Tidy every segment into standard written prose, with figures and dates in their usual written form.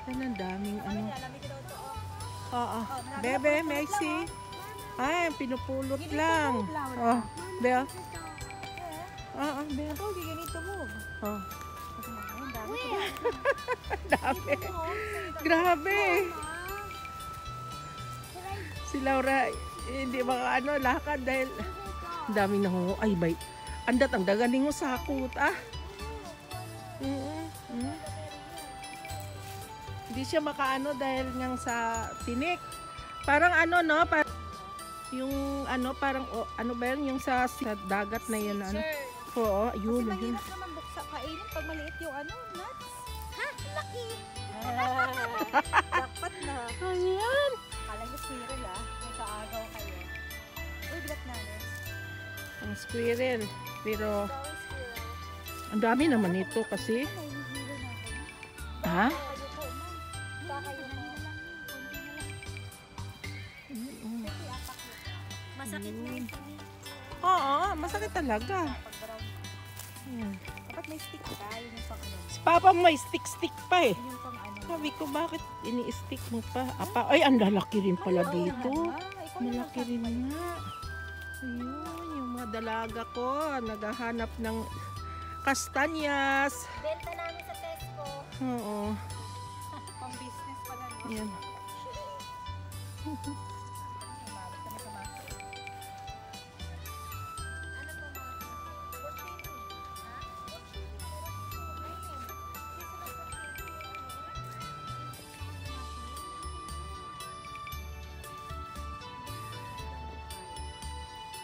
Yan ang daming ano. Oo. Bebe, Maxi. Ay, pinupulot lang. Oh, Bea. Oo, Bea. Ito, ganito mo. Oh. Dami. Dami. Grabe. Si Laura, hindi baka ano, lakad dahil dami na ho. Ay, bay. Andat ang dagaling mo sakot, ah. Hindi siya makaano dahil ngang sa tinik. Parang ano, no? Yung ano, parang, ano ba yun? Yung sa dagat na yun, ano? Oo, yun. Kasi mahirap naman buksa kainin pag maliit yung ano, nuts. Ha? Laki! Jackpot na. Ayan. Kala niyo squirrel may kaagaw kayo. Uy, bilat na rin. Ang squirrel. Pero, Bawal squirrel. ang dami naman ito kasi. Ay, nahihilo na ako. Ha? Kayo po, ma'am. Baka yun na lang. Masakit na ito. Oo, masakit talaga. Pag brown. Ayan. Dapat may stick ka, yun yung pang ano. Si Papa may stick pa eh. Yun yung pang ano. Sabi ko, bakit ini-stick mo pa? Apa, ay, ang lalaki rin pala dito. Ikaw na Malaki rin nga. Ayun, yung mga dalaga ko, naghahanap ng kastanyas. Benta namin sa Tesco. Oo. Pang business pala, no? Ayan. Umabot kami sa market. Ano po mga porcini? Ha? Porcini.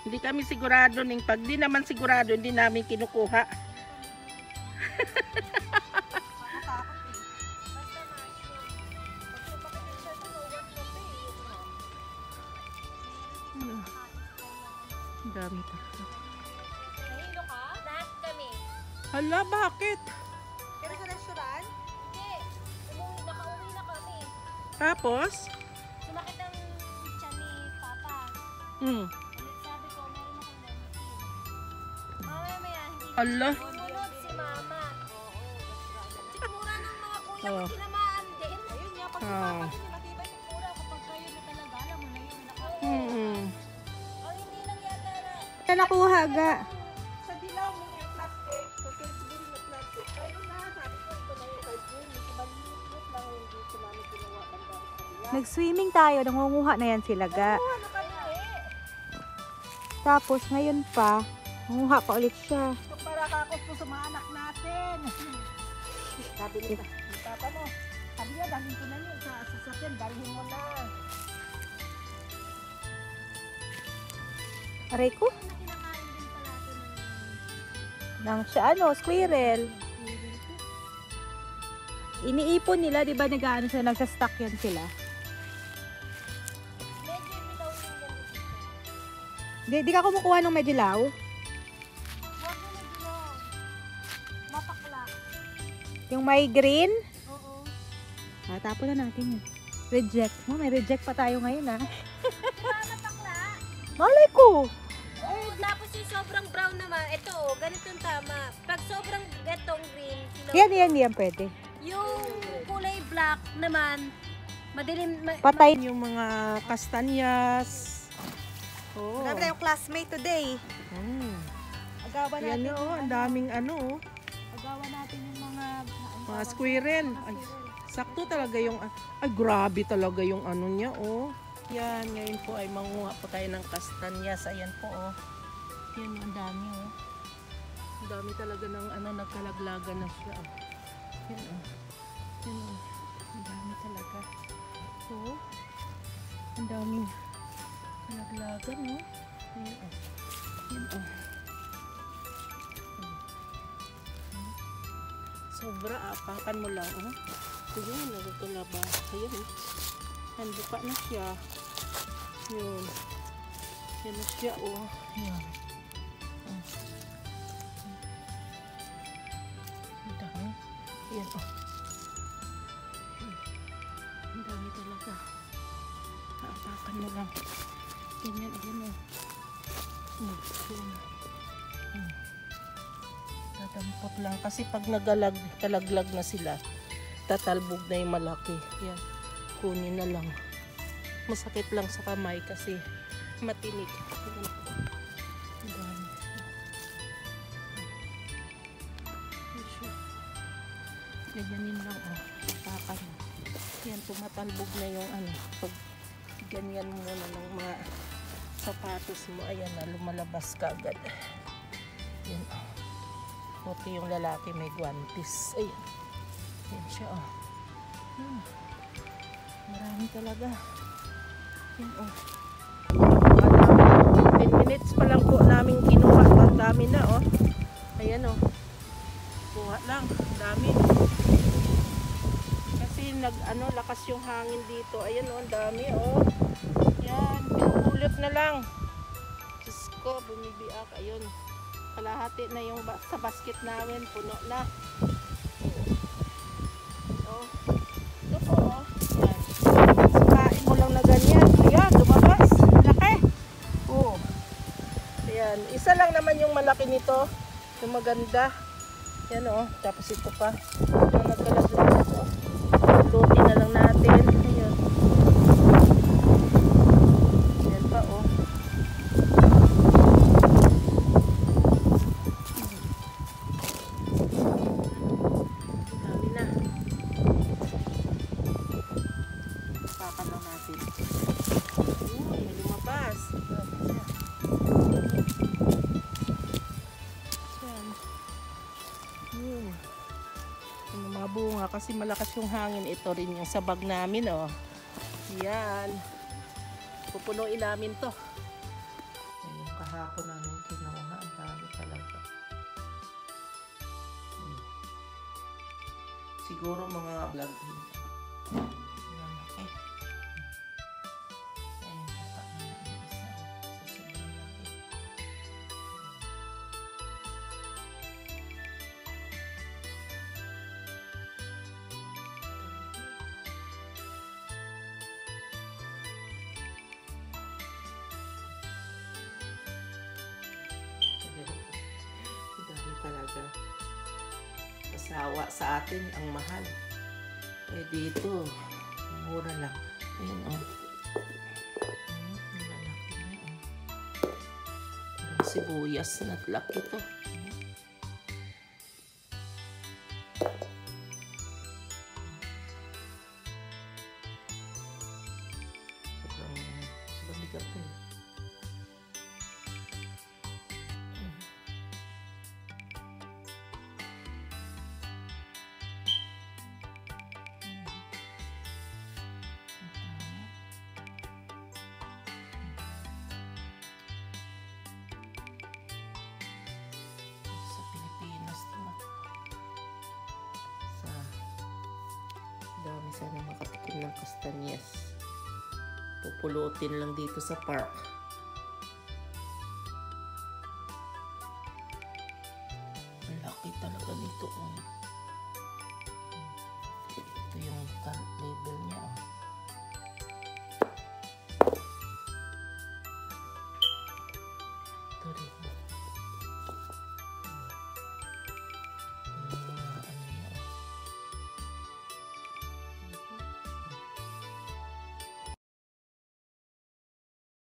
Hindi kami sigurado ning pag di naman sigurado, hindi namin kinukuha. Ang dami talaga. Nahilo ka? Lahat kami. Hala, bakit? Pero sa restaurant? Hindi. Nakauwi na kami. Tapos? Sumakit ang tiyan ni Papa. Sabi ko, meron akong lemitin. Mamaya, hindi Hala. sumunod si Mama. Sikmura ng mga kuya ko Oh. tinamaan din. Ayun nga, pag si Oh. Papa kasi matibay sikmura kapag kayo na talaga, alam mo na yun. Oh, hindi lang yata na. Nakuha ga. Sa dilaw mo yung plastic. Sa Pillsbury na plastic. Ayun na, sabi ko ito na yung Pillsbury. Maliit lang hindi ko namin ginawa banda sa dilaw. Nag-swimming tayo, nangunguha na yan sila ga. Ano kami eh? Tapos ngayon pa, nangunguha pa ulit siya. Ito para kakos po sa mga anak natin. Sabi ni Papa mo, sabi niya, dalhin ko na niya sa sasakyan, dalhin mo na. Aray ko. Kinakain din pala ito ng... Nang siya squirrel. Iniipon nila, di ba nag-ano sila, nagsa-stock yan sila. Medyo nilaw yung ganito. Di ka kumukuha ng medilaw? Huwag mo na dilaw. Mapakla. Yung may green? Oo. Tapon na natin yun. Reject. May reject pa tayo ngayon Di ba mapakla? Malay ko! Oo, tapos yung sobrang brown naman, ito ganito yung tama. Pag sobrang gatong green, Yan pwede. yung kulay black naman, madilim. Patay. Yung mga kastanyas. Oh. Marami tayong classmate today. Agawan Yan natin. o, ang daming ano. Agawan natin yung Mga squirrel. Ay, sakto talaga yung, ay grabe talaga yung ano niya, oh. Yan, ngayon po ay manguha po tayo ng kastanyas. Ayan po, oh. Yan, ang dami, oh. Ang dami talaga ng ano, nagkalaglagan na siya, oh. Yan, oh. Yan, oh. Ang dami talaga. Oh. Ang daming kalaglagan, oh. Yan, oh. Yan, oh. Sobra, apakan mo lang, oh. Ayan, nagutulaba. Ayan, yan, buka na siya. Yun. Yan na siya, oh. Yan. Oh. Ang dami. Ayan, oh. Ang dami talaga. Apakan mo lang. Ganyan, ayan, oh. Yan. Tatampot lang kasi pag kalaglag na sila, nagtatalbog na yung malaki. Yan. Kunin na lang. Masakit lang sa kamay kasi matinik. Ganyanin lang, oh. Takan. Yan, tumatalbog na yung ano. Pag ganyan mo na ng mga sapatos mo, ayan na, lumalabas ka agad. Yan, oh. Buti yung lalaki may guantes. Ayan. Yan siya, oh. Marami talaga. Yan, oh. 10 minutes pa lang po namin kinuha. Ang dami na, oh. Ayan, oh. Kuha lang. Dami. Kasi lakas yung hangin dito. Ayan, oh. Ang dami, oh. Yan. Pinulot na lang. Diyos ko, bumibiak. Ayun. Kalahati na yung sa basket namin. Puno na. Oh. Ito po, oh. Yan. Sukain mo lang na ganyan. Ayan, lumabas. Laki. Oh. Ayan. Isa lang naman yung malaki nito. Yung maganda. Yan, oh. Tapos ito pa. Yung nagkalag-lag ito. Lutin na lang natin. Ayan. Yan pa, oh. Dami na. Pakan lang natin. May lumabas. Yan. Yung mga bunga kasi malakas yung hangin. Ito rin yung sabag namin, oh. Yan. Pupunuin namin to. Yan yung kahapon namin kinuha. Ang dami talaga. Siguro mga vlog din. Yan, okay. Ayan, baka na yung isa. So, sobrang laki. Dami talaga. Kasawa sa atin ang mahal. Eh dito, mura lang. Ayan, oh. Ang lalaki niya, oh. Parang sibuyas na laki to. Sobrang bigat to, eh. Sa Pilipinas to, sa dami sana makatikim ng kastanyas. Pupulutin lang dito sa park. Ang laki talaga nito, oh. Ito yung current level niya, oh.